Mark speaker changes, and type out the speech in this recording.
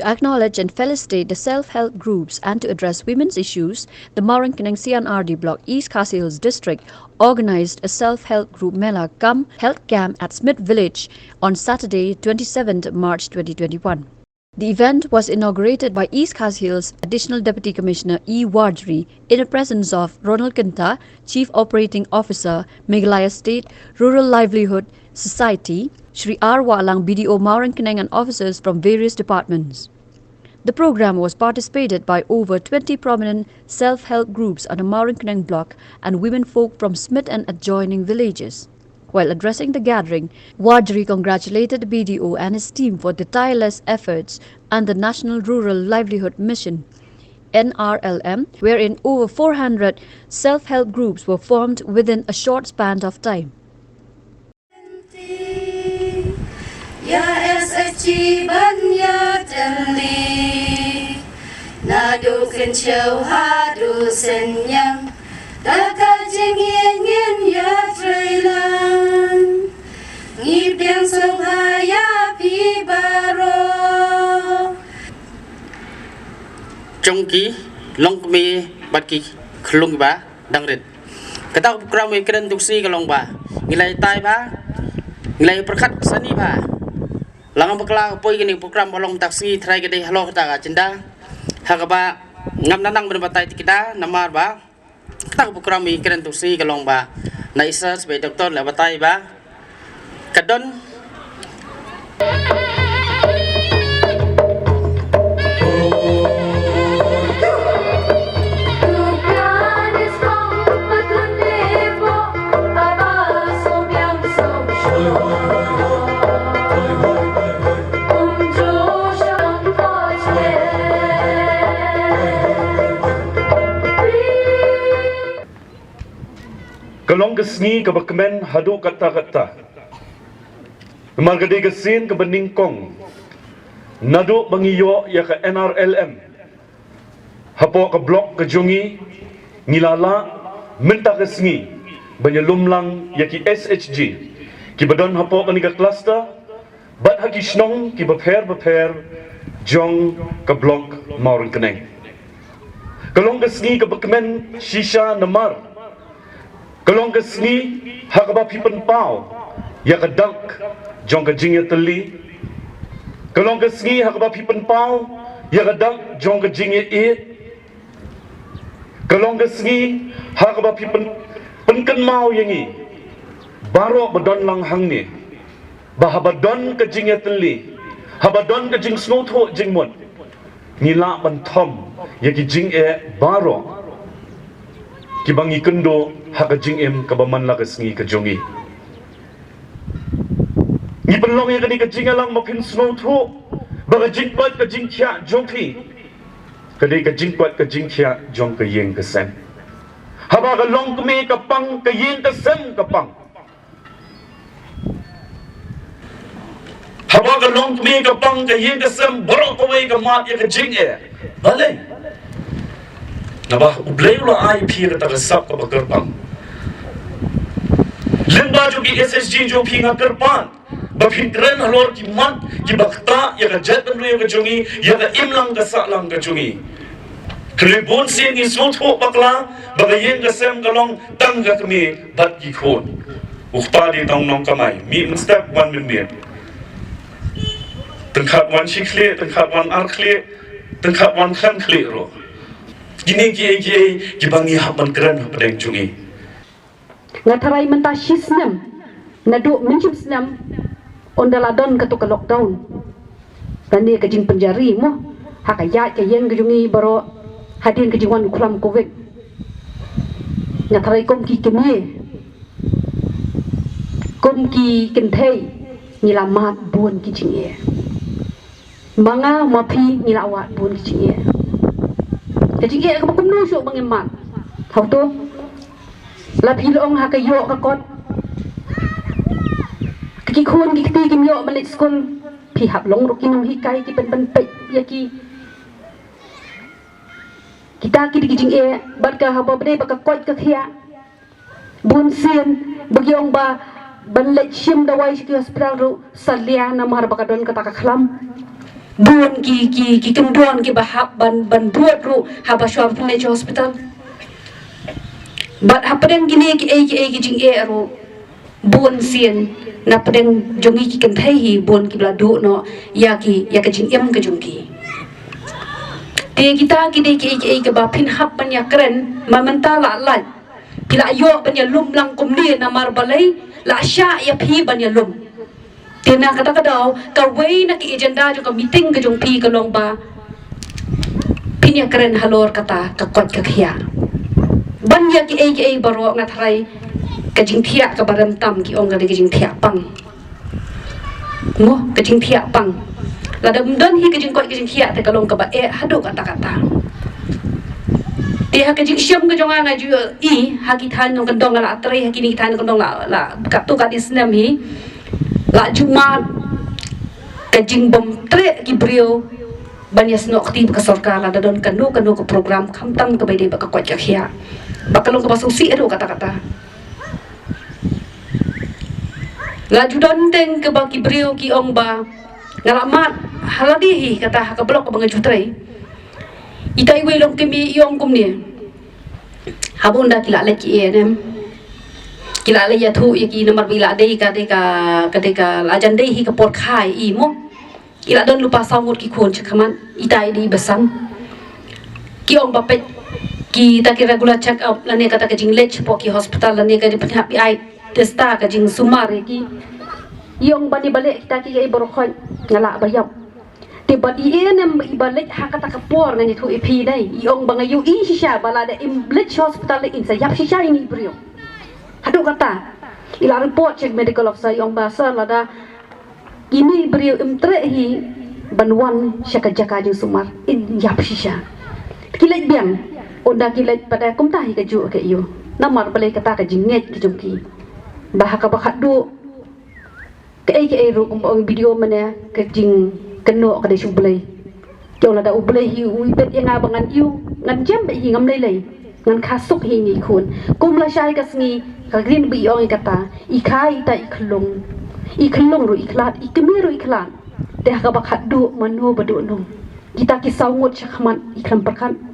Speaker 1: To acknowledge and felicitate the self-help groups and to address women's issues, the Maurangkeneng CNRD Block East Khasi Hills District organized a self-help group Mela cum health camp at Smith Village on Saturday, 27th March 2021. The event was inaugurated by East Khasi Hills Additional Deputy Commissioner E. Wardri in the presence of Ronald Kenta, Chief Operating Officer, Meghalaya State Rural Livelihood Society, Shri R. Walang BDO Maurangkeneng and officers from various departments. The program was participated by over 20 prominent self-help groups on the Maurangkeneng block and women folk from Smith and adjoining villages. While addressing the gathering, Wardri congratulated the BDO and his team for the tireless efforts under the National Rural Livelihood Mission (NRLM), wherein over 400 self-help groups were formed within a short span of time.
Speaker 2: Ya SHG banya terli nadu kencau hadu senyang takal jengin ya trailan ngip yang sobhaya pi baro
Speaker 3: Chongki longmi batki khlung ba dangrit kata program ikren tuksi kalong ba ngilai tai ba ngilai perkat sani ba langang bakla poi gini program bolong taksi try gede halo kata agenda hakaba ngam nanang berbatai kita namar ba tak program ikren tuksi kalong ba na isa sebagai doktor la batai ba kadon
Speaker 4: Kalong kesni ke berkemen hadu kata-kata. Kemargade kesin ke beningkong. Nadu bengiyo ya ke NRLM. Hapo ke blok ke jungi. Ngilala minta kesni. Banyalumlang ya ki SHG. Ki badon hapo ke niga cluster. Bat haki snong ki beper jong ke blok Maurangkeneng. Kalong kesni ke berkemen shisha namar. Kalong kesni hakaba pipen pau ya kedak jong ke jingya teli. Kalong kesni hakaba pipen pau ya kedak jong ke jingya it. Kalong kesni hakaba pipen penken mau yangi baro badon lang hangni bahabadon ke jingya teli habadon ke jing snotho jingmon ngila bantom ya ki jing baro kibangi kendo haka jing kabaman la kesngi kejongi ni penlong ya kani kejing alang mapin snow tho baga jing pat ke jing kya jongpi kadi ke jing pat ke jing kya jong ke yeng ke sem haba ga long kme ka pang ke yeng ke sem ka pang haba ga long kme ka pang ke yeng ke sem boro ko we ka mat ya ke jing bale nabah ublelo IP kata resap ke bakerbang limba jo ki SSG jo phi nga kerpan baphin kren halor ki mat ki bakta ya ka jet ben ya ka jongi ya ka imlang ka salang ka jongi klebon sin in sotho bakla bagayen ka sem kalong tang ka kmi bat ki khon ukta di tong nong kamai mi step one min tengkhat wan shikhle tengkhat wan arkhle tengkhat wan khan khle ro gini ki bangi hapan keren hapan jungi
Speaker 5: ngatarai menta shisnam nadu menjib snam ondaladon ketuk lockdown dan dia kejing penjari mo hakaya ke yang kejungi baro hadin kejingwan ukulam covid ngatarai kom ki kemie kom ki kenthei nilamat buon ki jingie manga mapi nilawat buon ki jingie kejing ke ko kumno syo bangemat hau to la philong ha kayo ka kot ki khon ki ti kim yo malik skul phi hap long ro kinong hikai ki pen pe ya ki kita ki jing bat ka ha bobre ba ka kot ka khia bun sien bagyong ba ban lek shim da wai ki hospital ro salia na mar ba ka don ka ta ka khlam buon ki kemduan ki bahap ban buat ru haba shop village hospital bat hapadeng gini ki jing ro buon sien na padeng jongi ki kan thai hi buon ki bla du no ya ka jing em ka jong ki te kita ki de ki ba phin hap ban ya kren ma menta la pila yo ban ya lum lang kum ni na mar balai la sha ya phi ban ya lum tina kata kadau ka wei na ki agenda jo ka meeting ka jong phi ka long ba pinya keren halor kata ka kot ka khia ban ya ki baro ngat rai ka jing thia ka baram tam ki ong ka jing thia pang mo ka jing thia pang la dam don hi ka jing kot ka jing thia te ka long ka ba hadu kata dia ha ka jing syam ka jong nga ju ha ki than nong ka dong la atrai ha ki ni than ka dong la ka tu ka islam hi la Jumat kajing bom tre ki brio banyas no aktif ka sarkar la dadon kanu ka program khamtam ka baide ba ka kwat khia bakalong ka basusi ado kata la judon teng ka ba ki brio ki ong ba ngalamat haladi kata ka blok ka bang jutre itai we long kemi yong kum ni habunda kila le ki enem kila le ya thu ki nomor bila dei ka lajan dei hi ka pot khai i mo kila don lupa samut ki khon chakhaman itai di besam ki ong ba pet ki ta ki regular check up la ne kata ka jing lech po ki hospital la ne ka phap ai testa ka jing sumare ki yong bani bale kita ki ai borokhon ngala bayam te badi enem ibalik ha kata ka por ngani thu ipi dai yong banga yu i shisha bala da im lech hospital in sa yap shisha ini brio hadu kata ila report check medical officer yang bahasa lada ini beliau imtre hi banwan syaka jaka jeng sumar in yap shisha kilet biang onda kilet pada kumta hi kaju ke yo namar bale kata ka jinget ki jumki bahaka bakhat du ke ru ong video mana ke jing keno ka de sublai jong lada ublai hi ui bet yang abangan yu ngan jam be hi ngam lei ngan khasuk hi ni khun kum la shai ka sngi ka green bi ong kata ikai ta iklong ru iklat ikmiru iklan te ka bakhat du manu badu nung kita ki sawngut chakman iklam perkan